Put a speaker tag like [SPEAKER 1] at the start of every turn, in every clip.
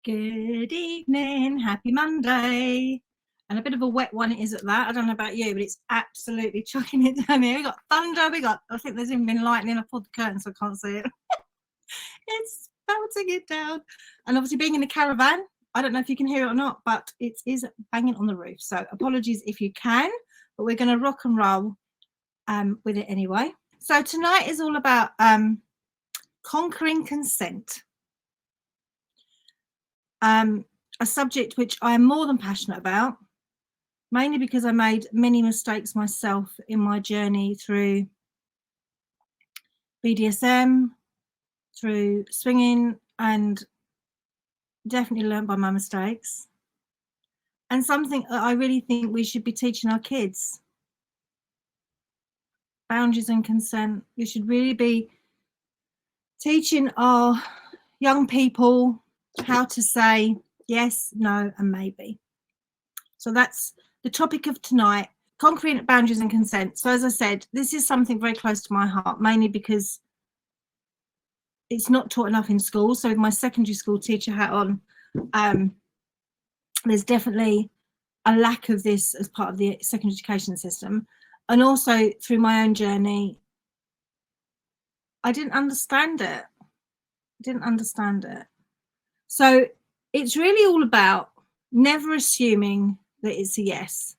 [SPEAKER 1] Good evening, happy Monday. And a bit of a wet one it is at that. I don't know about you, but it's absolutely chucking it down here. We got thunder, I think there's even been lightning. I pulled the curtain so I can't see it. It's bouncing it down. And obviously being in the caravan, I don't know if you can hear it or not, but it is banging on the roof. So apologies if you can, but we're going to rock and roll with it anyway. So tonight is all about conquering consent. A subject which I am more than passionate about, mainly because I made many mistakes myself in my journey through BDSM, through swinging, and definitely learned by my mistakes. And something that I really think we should be teaching our kids. Boundaries and consent. We should really be teaching our young people how to say yes, no, and maybe. So that's the topic of tonight, conquering boundaries and consent. So as I said, this is something very close to my heart, mainly because it's not taught enough in school. So with my secondary school teacher hat on, there's definitely a lack of this as part of the secondary education system. And also through my own journey, I didn't understand it. So it's really all about never assuming that it's a yes,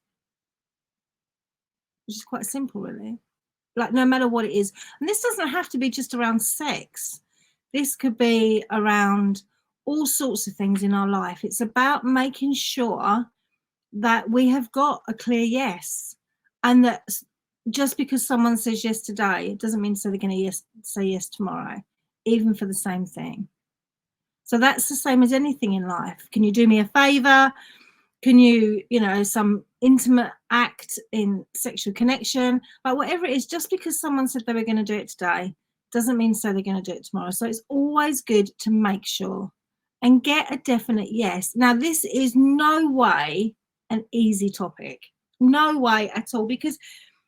[SPEAKER 1] which is quite simple, really. Like, no matter what it is. And this doesn't have to be just around sex. This could be around all sorts of things in our life. It's about making sure that we have got a clear yes, and that just because someone says yes today, it doesn't mean so they're going to say yes tomorrow, even for the same thing. So that's the same as anything in life. Can you do me a favor? Can you, some intimate act in sexual connection, like whatever it is, just because someone said they were going to do it today, doesn't mean so they're going to do it tomorrow. So it's always good to make sure and get a definite yes. Now, this is no way an easy topic, no way at all, because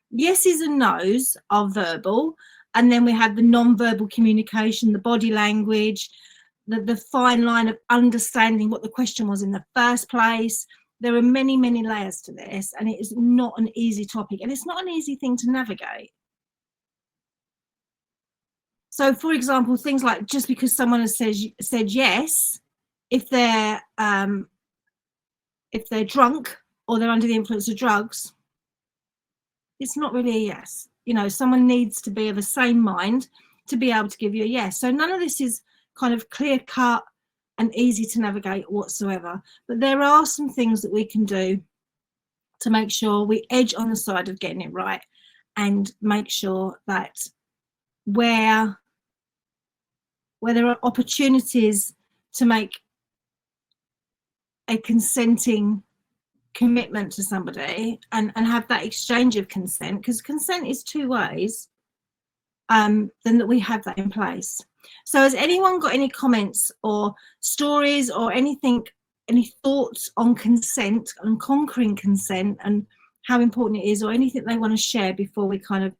[SPEAKER 1] yeses and nos are verbal. And then we have the non-verbal communication, the body language, the fine line of understanding what the question was in the first place. There are many, many layers to this, and it is not an easy topic, and it's not an easy thing to navigate. So, for example, things like just because someone has said yes, if they're drunk or they're under the influence of drugs, it's not really a yes. Someone needs to be of the same mind to be able to give you a yes. So none of this is kind of clear cut and easy to navigate whatsoever. But there are some things that we can do to make sure we edge on the side of getting it right, and make sure that where there are opportunities to make a consenting commitment to somebody and have that exchange of consent, because consent is two ways, then that we have that in place. So has anyone got any comments or stories or anything, any thoughts on consent and conquering consent and how important it is, or anything they want to share before we kind of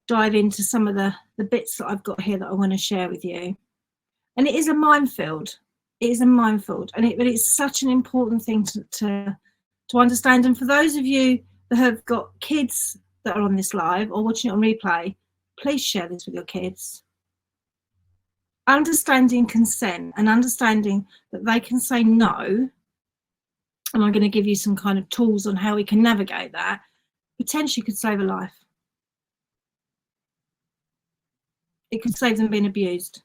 [SPEAKER 1] dive into some of the bits that I've got here that I want to share with you? And it is a minefield. It is a minefield, but it's such an important thing to understand. And for those of you that have got kids that are on this live or watching it on replay, please share this with your kids. Understanding consent and understanding that they can say no, and I'm going to give you some kind of tools on how we can navigate that, potentially could save a life. It could save them being abused.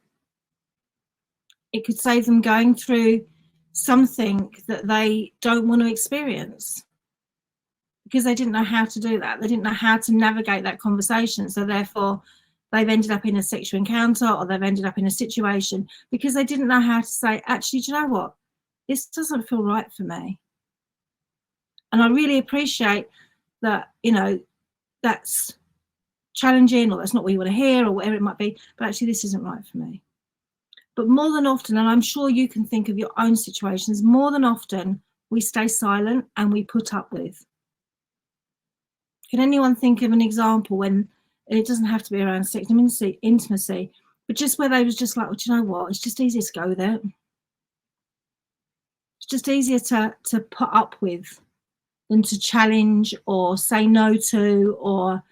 [SPEAKER 1] It could save them going through something that they don't want to experience because they didn't know how to do that. They didn't know how to navigate that conversation. So therefore, they've ended up in a sexual encounter, or they've ended up in a situation because they didn't know how to say, actually, do you know what? This doesn't feel right for me. And I really appreciate that, that's challenging, or that's not what you want to hear, or whatever it might be, but actually this isn't right for me. But more than often, and I'm sure you can think of your own situations, more than often we stay silent and we put up with. Can anyone think of an example when, and it doesn't have to be around sex intimacy, but just where they was just like, well, do you know what? It's just easier to go with it. It's just easier to put up with than to challenge or say no to or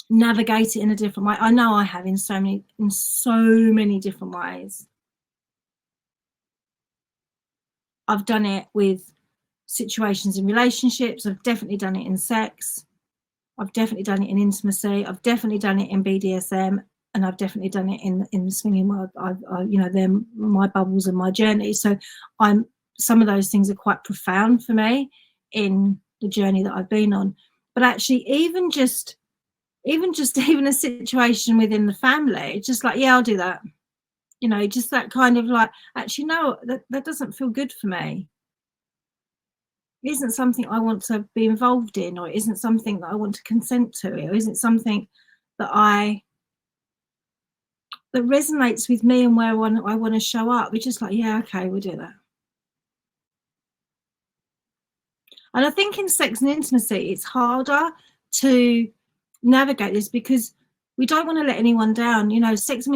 [SPEAKER 1] navigate it in a different way. I know I have in so many different ways. I've done it with situations in relationships. I've definitely done it in sex. I've definitely done it in intimacy. I've definitely done it in BDSM, and I've definitely done it in the swinging world. You know, they're my bubbles and my journey. So some of those things are quite profound for me in the journey that I've been on. But actually, even a situation within the family, just like, yeah, I'll do that. You know, just that kind of like, actually, no, that doesn't feel good for me. It isn't something I want to be involved in, or it isn't something that I want to consent to, or isn't something that that resonates with me and where I want to show up. We're just like, yeah, okay, we'll do that. And I think in sex and intimacy, it's harder to navigate this because we don't want to let anyone down. You know, sex and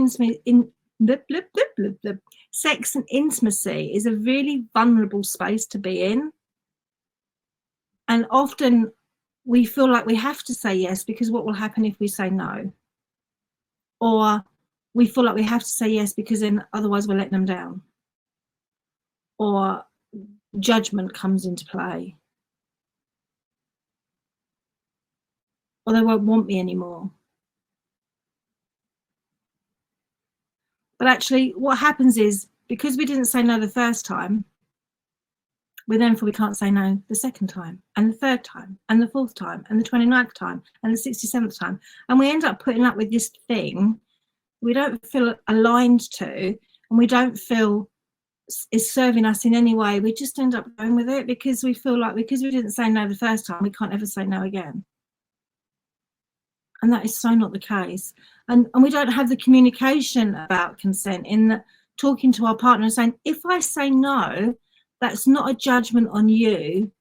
[SPEAKER 1] intimacy is a really vulnerable space to be in. And often we feel like we have to say yes because what will happen if we say no? Or we feel like we have to say yes because then otherwise we're letting them down. Or judgment comes into play. Or they won't want me anymore. But actually what happens is, because we didn't say no the first time, we then feel we can't say no the second time, and the third time, and the fourth time, and the 29th time, and the 67th time. And we end up putting up with this thing we don't feel aligned to, and we don't feel is serving us in any way. We just end up going with it because we feel like because we didn't say no the first time, we can't ever say no again. And that is so not the case. And we don't have the communication about consent in that talking to our partner and saying, if I say no, that's not a judgment on you,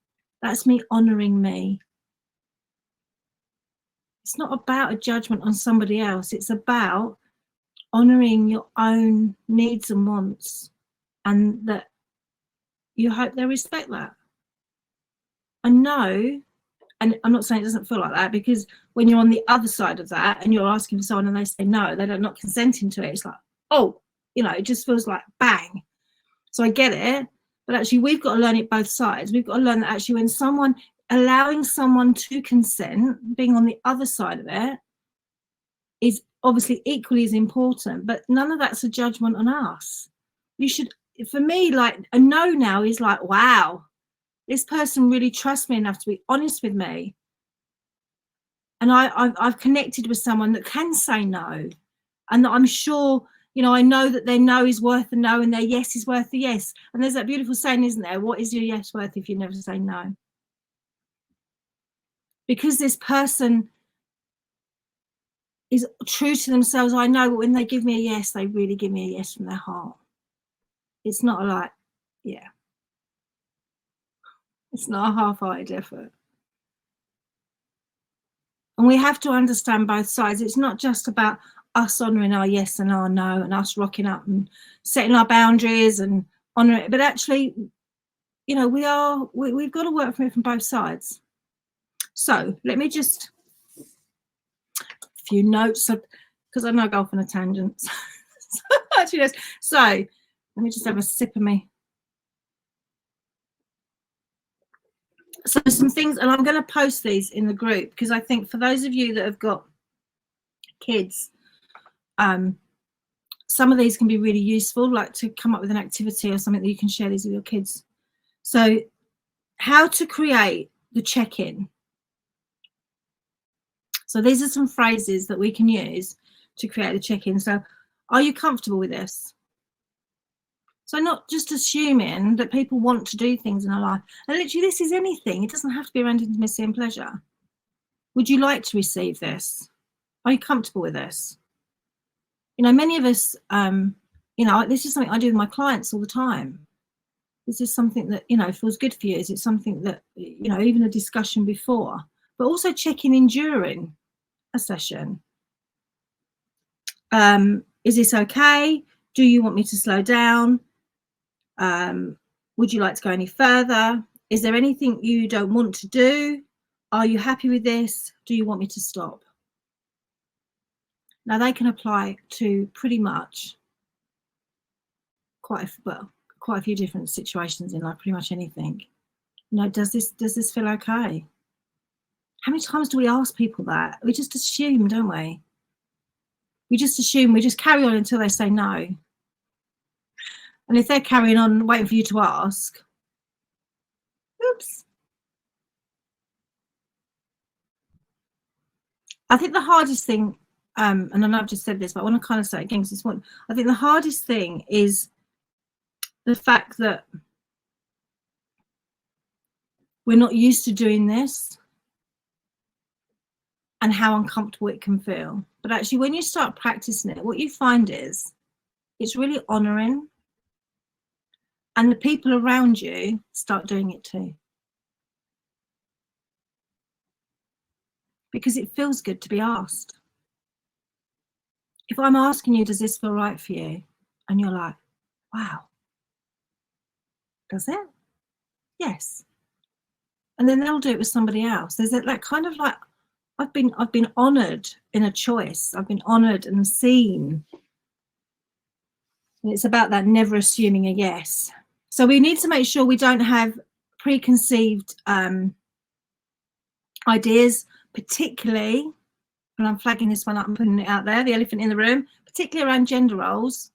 [SPEAKER 1] that's me honouring me. It's not about a judgment on somebody else, it's about honouring your own needs and wants, and that you hope they respect that. And no, and I'm not saying it doesn't feel like that, because when you're on the other side of that and you're asking for someone and they say no, they're not consenting to it, it's like, oh, you know, it just feels like bang. So I get it, but actually we've got to learn it both sides. We've got to learn that actually when someone, allowing someone to consent, being on the other side of it, is obviously equally as important, but none of that's a judgment on us. You should, for me, like a no now is like, wow, this person really trusts me enough to be honest with me. And I've connected with someone that can say no, and that I'm sure, you know, I know that their no is worth a no and their yes is worth a yes. And there's that beautiful saying, isn't there? What is your yes worth if you never say no? Because this person is true to themselves, I know when they give me a yes, they really give me a yes from their heart. It's not like, yeah, it's not a half-hearted effort. And we have to understand both sides. It's not just about us honouring our yes and our no, and us rocking up and setting our boundaries and honouring it, but actually, you know, we've got to work from it from both sides. So let me just a few notes, because I know I go off on a tangent. So let me just have a sip of me. So some things, and I'm going to post these in the group, because I think for those of you that have got kids, some of these can be really useful, like to come up with an activity or something that you can share these with your kids. So how to create the check-in. So these are some phrases that we can use to create the check-in. So are you comfortable with this? So not just assuming that people want to do things in our life. And literally this is anything. It doesn't have to be around intimacy and pleasure. Would you like to receive this? Are you comfortable with this? You know, many of us, you know, this is something I do with my clients all the time. Is this something that, you know, feels good for you? Is it something that, you know, even a discussion before, but also checking in during a session. Is this okay? Do you want me to slow down? Would you like to go any further? Is there anything you don't want to do? Are you happy with this? Do you want me to stop? Now they can apply to pretty much quite a few different situations in life, pretty much anything. You know, does this feel okay? How many times do we ask people that? We just assume, don't we? We just assume, we just carry on until they say no. And if they're carrying on waiting for you to ask, oops. I think the hardest thing, and I know I've just said this, but I want to kind of say it again, because it's one. I think the hardest thing is the fact that we're not used to doing this and how uncomfortable it can feel. But actually, when you start practicing it, what you find is it's really honouring, and the people around you start doing it too. Because it feels good to be asked. If I'm asking you, does this feel right for you? And you're like, wow, does it? Yes. And then they'll do it with somebody else. There's that kind of like, I've been honoured in a choice. I've been honoured and seen. And it's about that never assuming a yes. So we need to make sure we don't have preconceived ideas, particularly, and I'm flagging this one up and putting it out there, the elephant in the room, particularly around gender roles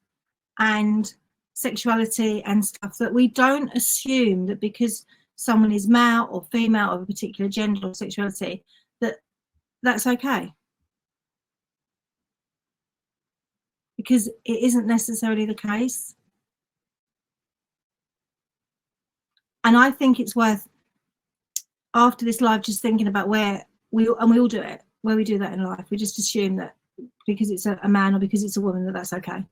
[SPEAKER 1] and sexuality and stuff, that we don't assume that because someone is male or female of a particular gender or sexuality, that that's okay. Because it isn't necessarily the case. And I think it's worth, after this live, just thinking about where we all do it, where we do that in life. We just assume that because it's a man or because it's a woman, that that's okay.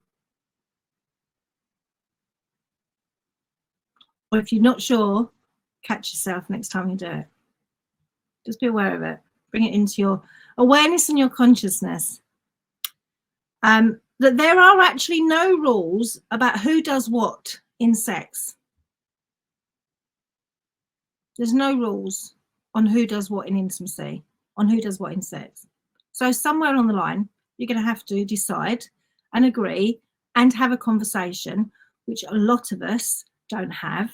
[SPEAKER 1] Or if you're not sure, catch yourself next time you do it. Just be aware of it. Bring it into your awareness and your consciousness. That there are actually no rules about who does what in sex. There's no rules on who does what in intimacy, on who does what in sex. So somewhere on the line, you're going to have to decide and agree and have a conversation, which a lot of us don't have.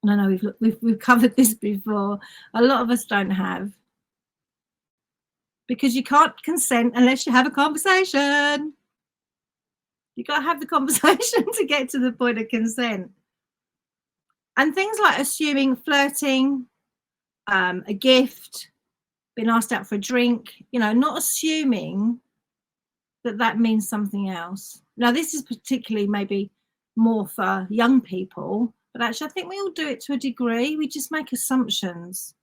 [SPEAKER 1] And I know we've covered this before. A lot of us don't have, because you can't consent unless you have a conversation. You got to have the conversation to get to the point of consent. And things like assuming flirting, a gift, being asked out for a drink, you know, not assuming that that means something else. Now, this is particularly maybe more for young people, but actually I think we all do it to a degree. We just make assumptions.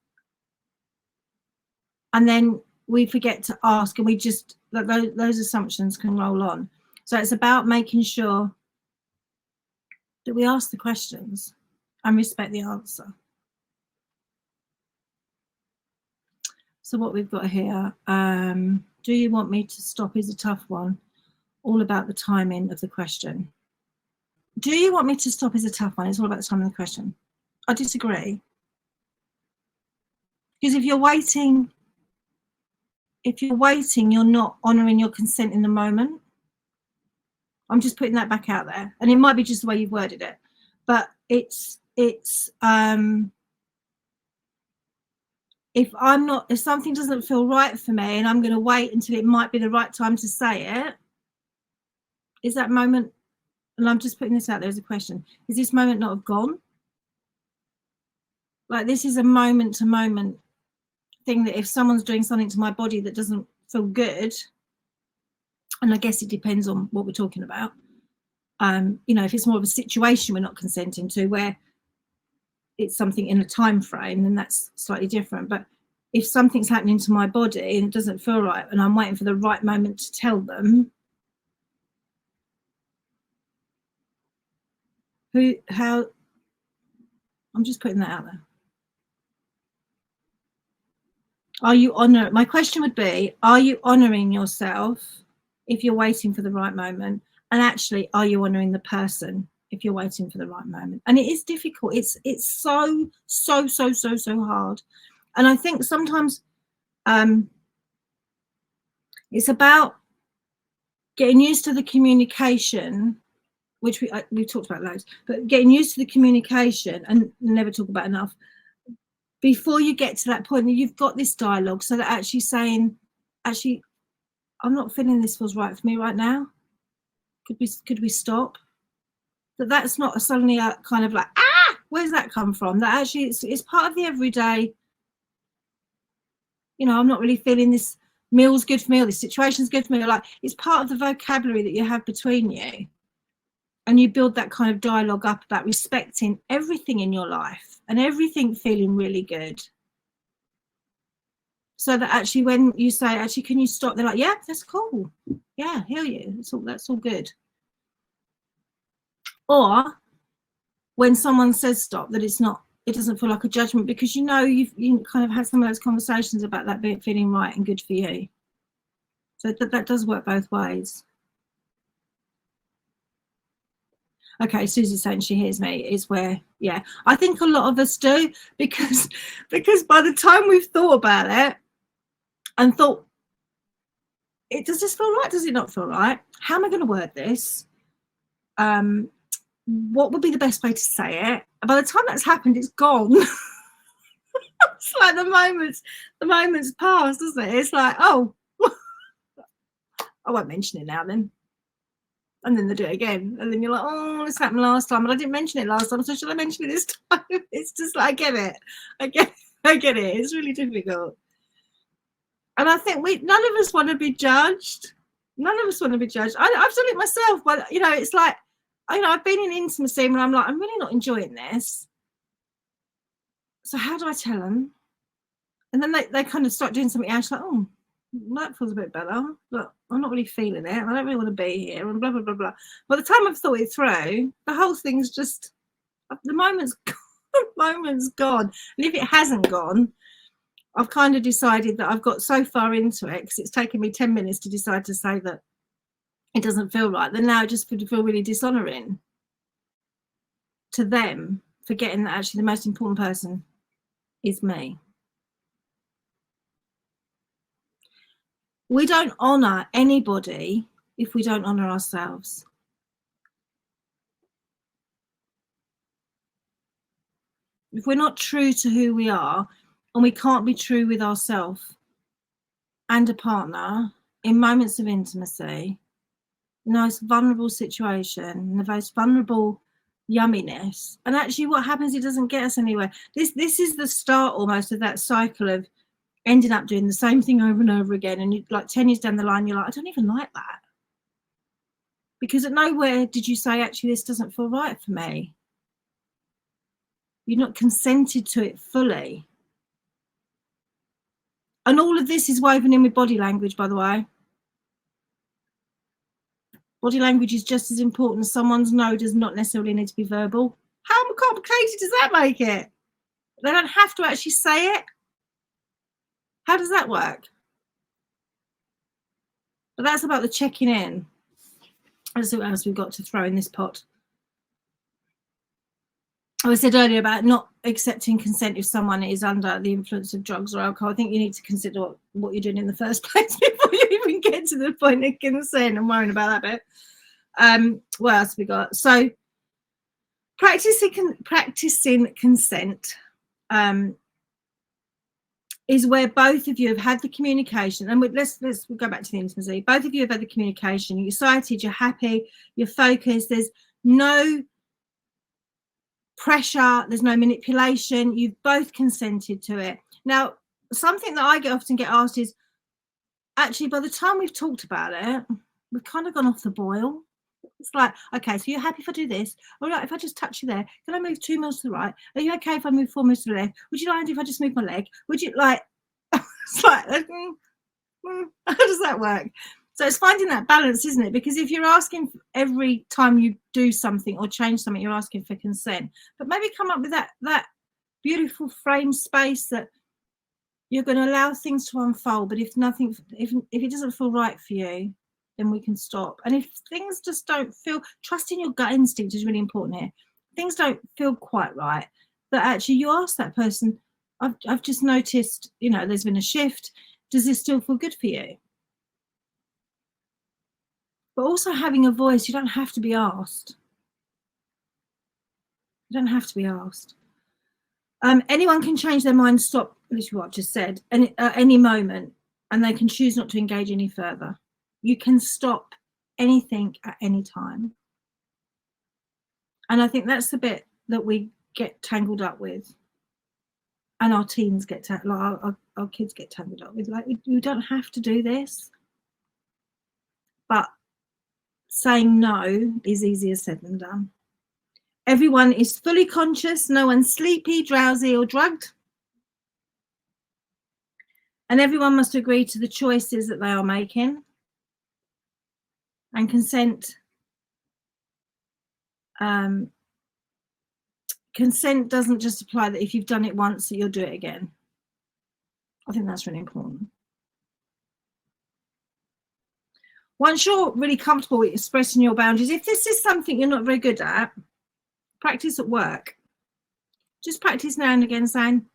[SPEAKER 1] And then we forget to ask, and we just, those assumptions can roll on. So it's about making sure that we ask the questions and respect the answer. So what we've got here, do you want me to stop is a tough one. All about the timing of the question. Do you want me to stop is a tough one. It's all about the timing of the question. I disagree. Because if you're waiting, you're not honouring your consent in the moment. I'm just putting that back out there. And it might be just the way you've worded it. But if something doesn't feel right for me and I'm going to wait until it might be the right time to say it, is that moment, and I'm just putting this out there as a question, is this moment not have gone? Like, this is a moment to moment thing, that if someone's doing something to my body that doesn't feel good, and I guess it depends on what we're talking about, you know, if it's more of a situation we're not consenting to, where it's something in a time frame, then that's slightly different. But if something's happening to my body and it doesn't feel right, and I'm waiting for the right moment to tell them, how, I'm just putting that out there. My question would be, are you honouring yourself if you're waiting for the right moment? And actually, are you honouring the person if you're waiting for the right moment? And it is difficult. It's so hard. And I think sometimes it's about getting used to the communication, which we've talked about loads, but getting used to the communication and never talk about enough before you get to that point. You've got this dialogue, so that actually saying, actually, I'm not feeling this feels right for me right now. Could we stop? That's not suddenly a kind of like, where's that come from? That actually it's part of the everyday. You know, I'm not really feeling this meal's good for me, or this situation's good for me. Or like, it's part of the vocabulary that you have between you. And you build that kind of dialogue up about respecting everything in your life and everything feeling really good. So that actually when you say, actually, can you stop? They're like, yeah, that's cool. Yeah, hear you. That's all good. Or when someone says stop, that it doesn't feel like a judgment, because you know you kind of had some of those conversations about that feeling right and good for you. So that does work both ways. Okay, Susie's saying she hears me, is where, yeah, I think a lot of us do, because by the time we've thought about it and thought, does this feel right? Does it not feel right? How am I going to word this? What would be the best way to say it? And by the time that's happened, it's gone. It's like the moment's passed, isn't it? It's like, oh, I won't mention it now then. And then they do it again. And then you're like, oh, this happened last time. And I didn't mention it last time, so should I mention it this time? It's just like, I get it. It's really difficult. And I think none of us want to be judged. None of us want to be judged. I've done it myself, but, you know, it's like, you know, I've been in intimacy and I'm like, I'm really not enjoying this. So how do I tell them? And then they kind of start doing something else, like, oh, that feels a bit better, but I'm not really feeling it. I don't really want to be here, and blah, blah, blah, blah. By the time I've thought it through, the whole thing's just, the moment's gone. And if it hasn't gone, I've kind of decided that I've got so far into it, because it's taken me 10 minutes to decide to say that it doesn't feel right, then now it just would feel really dishonouring to them, forgetting that actually the most important person is me. We don't honour anybody if we don't honour ourselves. If we're not true to who we are, and we can't be true with ourselves and a partner in moments of intimacy, in the most vulnerable situation, in the most vulnerable yumminess, and actually what happens, it doesn't get us anywhere. This is the start almost of that cycle of ending up doing the same thing over and over again, and you, like 10 years down the line, you're like, I don't even like that, because at nowhere did you say, actually, this doesn't feel right for me. You're not consented to it fully. And all of this is woven in with body language, by the way. Body language is just as important. Someone's no does not necessarily need to be verbal. How complicated does that make it? They don't have to actually say it. How does that work? But that's about the checking in. Let's see what else we've got to throw in this pot. I said earlier about not accepting consent if someone is under the influence of drugs or alcohol. I think you need to consider what you're doing in the first place before you even get to the point of consent and worrying about that bit. What else have we got? So practicing consent is where both of you have had the communication, and let's go back to the intimacy. Both of you have had the communication. You're excited, you're happy, you're focused. There's no pressure, there's no manipulation. You've both consented to it. Now, something that I often get asked is, actually, by the time we've talked about it, we've kind of gone off the boil. It's like, okay, so you're happy if I do this? All right, if I just touch you there, can I move 2 mils to the right? Are you okay if I move 4 mils to the left? Would you mind if I just move my leg? Would you like, it's like, how does that work? So it's finding that balance, isn't it? Because if you're asking every time you do something or change something, you're asking for consent. But maybe come up with that beautiful frame space that you're going to allow things to unfold. But if it doesn't feel right for you, then we can stop. And if things just don't feel, trusting your gut instinct is really important here. Things don't feel quite right, but actually you ask that person, I've just noticed, you know, there's been a shift. Does this still feel good for you? But also having a voice, you don't have to be asked. You don't have to be asked. Anyone can change their mind, stop, this is what I've just said, and at any moment, and they can choose not to engage any further. You can stop anything at any time. And I think that's the bit that we get tangled up with. And our teens get, our kids get tangled up with. Like, you don't have to do this. But saying no is easier said than done. Everyone is fully conscious. No one's sleepy, drowsy, or drugged. And everyone must agree to the choices that they are making. And consent doesn't just apply that if you've done it once that you'll do it again. I think that's really important. Once you're really comfortable with expressing your boundaries, if this is something you're not very good at, practice at work. Just practice now and again saying,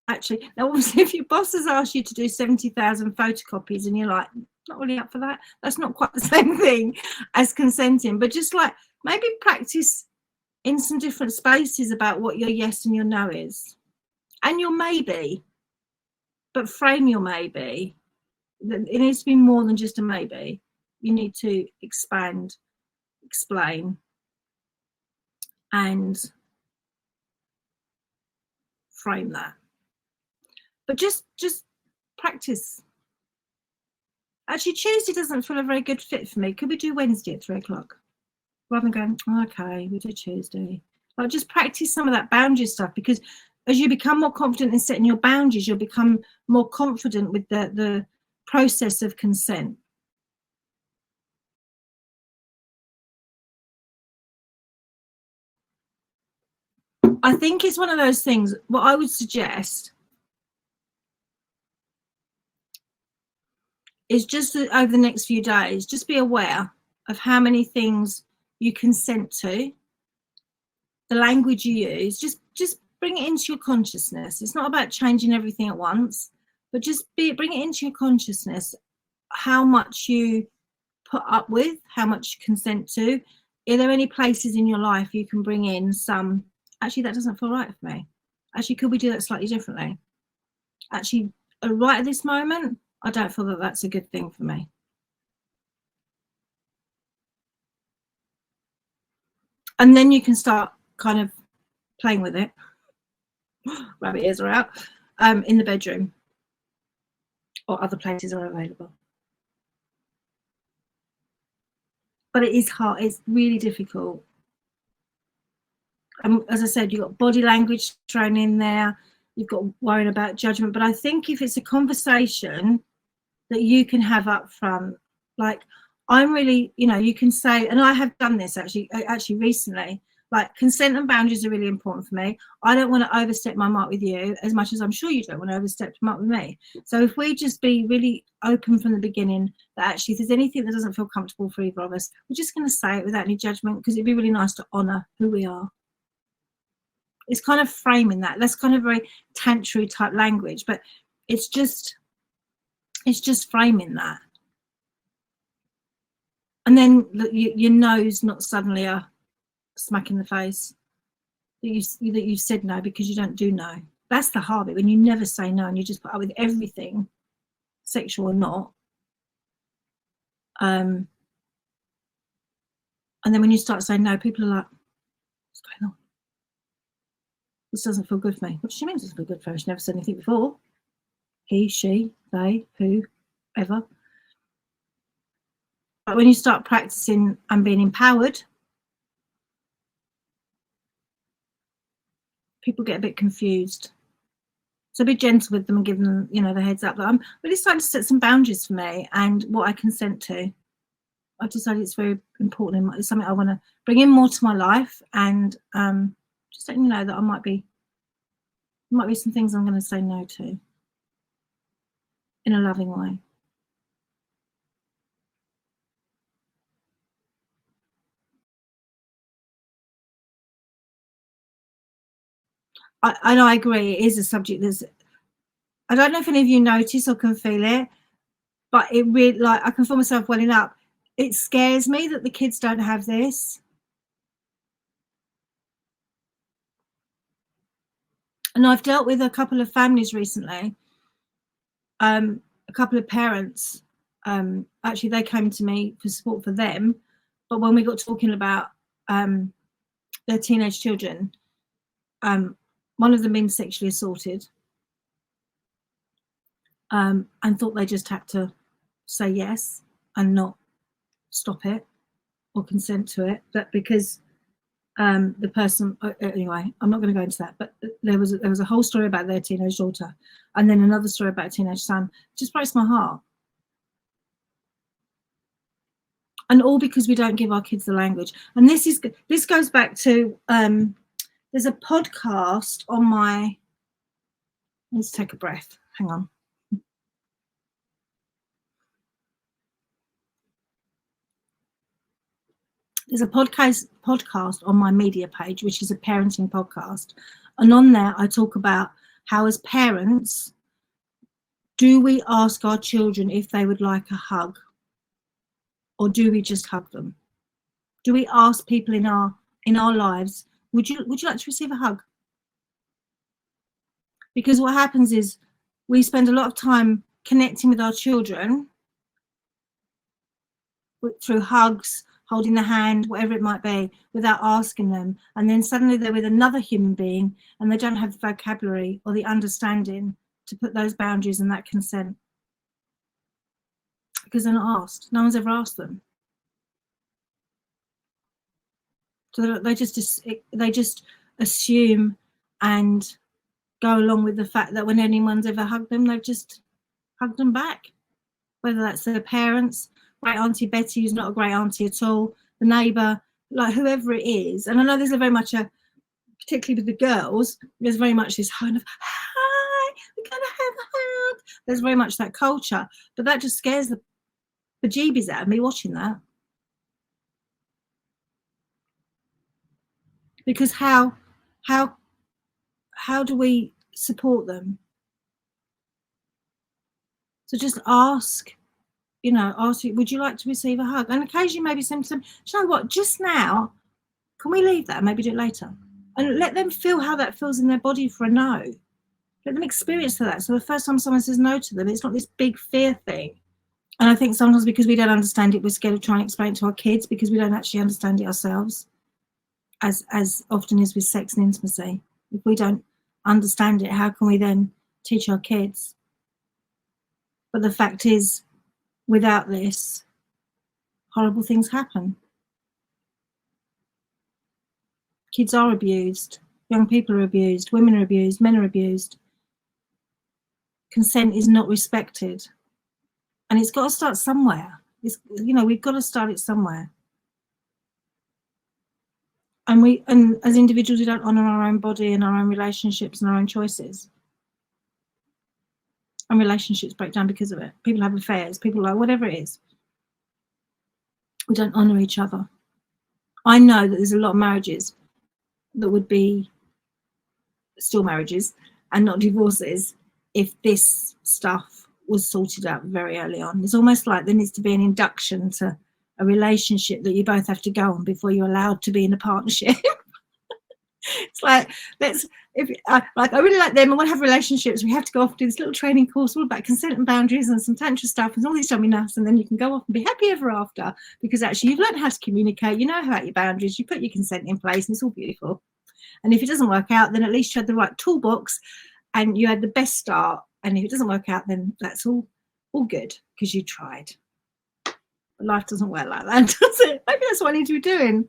[SPEAKER 1] actually, now obviously if your boss has asked you to do 70,000 photocopies and you're like, not really up for that, that's not quite the same thing as consenting, but just like maybe practice in some different spaces about what your yes and your no is. And your maybe, but frame your maybe. It needs to be more than just a maybe. You need to expand, explain, and frame that. But just practice. Actually, Tuesday doesn't feel a very good fit for me. Could we do Wednesday at 3 o'clock? Rather than going, oh, okay, we do Tuesday. Like, just practice some of that boundary stuff, because as you become more confident in setting your boundaries, you'll become more confident with the process of consent. I think it's one of those things, what I would suggest is just over the next few days, just be aware of how many things you consent to, the language you use, just bring it into your consciousness. It's not about changing everything at once, but just bring it into your consciousness, how much you put up with, how much you consent to. Are there any places in your life you can bring in some, actually, that doesn't feel right for me. Actually, could we do that slightly differently? Actually, right at this moment, I don't feel that that's a good thing for me. And then you can start kind of playing with it. Rabbit ears are out. In the bedroom or other places are available. But it is hard. It's really difficult. As I said, you've got body language thrown in there. You've got worrying about judgment. But I think if it's a conversation that you can have up front, like, I'm really, you know, you can say, and I have done this actually recently, like, consent and boundaries are really important for me. I don't want to overstep my mark with you as much as I'm sure you don't want to overstep your mark with me. So if we just be really open from the beginning, that actually if there's anything that doesn't feel comfortable for either of us, we're just going to say it without any judgment, because it'd be really nice to honour who we are. It's kind of framing that. That's kind of very tantry type language, but it's just framing that. And then your no's not suddenly a smack in the face that you said no because you don't do no. That's the hard bit, when you never say no and you just put up with everything, sexual or not. And then when you start saying no, people are like, what's going on? This doesn't feel good for me. What does she mean it doesn't feel good for her? She never said anything before. He, she, they, whoever. But when you start practicing and being empowered, people get a bit confused. So be gentle with them and give them, you know, the heads up that I'm really starting to set some boundaries for me and what I consent to. I've decided it's very important. It's something I want to bring in more to my life, and just letting you know that there might be some things I'm going to say no to in a loving way. And I agree, it is a subject that's, I don't know if any of you notice or can feel it, but it really, like, I can feel myself welling up. It scares me that the kids don't have this. And I've dealt with a couple of families recently, a couple of parents, actually they came to me for support for them, but when we got talking about their teenage children, one of them being sexually assaulted, and thought they just had to say yes and not stop it or consent to it, but because the person, anyway, I'm not going to go into that, but there was a whole story about their teenage daughter, and then another story about a teenage son. It just breaks my heart. And all because we don't give our kids the language. And this goes back to, there's a podcast on my, let's take a breath, hang on. There's a podcast on my media page, which is a parenting podcast. And on there, I talk about how, as parents, do we ask our children if they would like a hug? Or do we just hug them? Do we ask people in our lives, would you like to receive a hug? Because what happens is we spend a lot of time connecting with our children through hugs, holding the hand, whatever it might be, without asking them. And then suddenly they're with another human being and they don't have the vocabulary or the understanding to put those boundaries and that consent. Because they're not asked. No one's ever asked them. So they just assume and go along with the fact that when anyone's ever hugged them, they've just hugged them back. Whether that's their parents, great auntie Betty, who's not a great auntie at all, the neighbour, like whoever it is. And I know there's a very much particularly with the girls, there's very much this kind of, hi, we're going to have a hug. There's very much that culture, but that just scares the bejeebies out of me watching that. Because how do we support them? So just ask, would you like to receive a hug? And occasionally maybe some, you know what, just now, can we leave that and maybe do it later? And let them feel how that feels in their body for a no. Let them experience that. So the first time someone says no to them, it's not this big fear thing. And I think sometimes because we don't understand it, we're scared of trying to explain it to our kids because we don't actually understand it ourselves, as often is with sex and intimacy. If we don't understand it, how can we then teach our kids? But the fact is, without this, horrible things happen. Kids are abused, young people are abused, women are abused, men are abused. Consent is not respected. And it's got to start somewhere. We've got to start it somewhere. And as individuals, we don't honour our own body and our own relationships and our own choices. And relationships break down because of it. People have affairs, people like whatever it is. We don't honour each other. I know that there's a lot of marriages that would be still marriages and not divorces if this stuff was sorted out very early on. It's almost like there needs to be an induction to a relationship that you both have to go on before you're allowed to be in a partnership. It's like, I really like them, I want to have relationships, we have to go off and do this little training course all about consent and boundaries and some tantra stuff and all these dummy nuts, and then you can go off and be happy ever after because actually you've learned how to communicate, you know about your boundaries, you put your consent in place, and it's all beautiful. And if it doesn't work out, then at least you had the right toolbox and you had the best start. And if it doesn't work out, then that's all good because you tried. But life doesn't work like that, does it? Maybe that's what I need to be doing.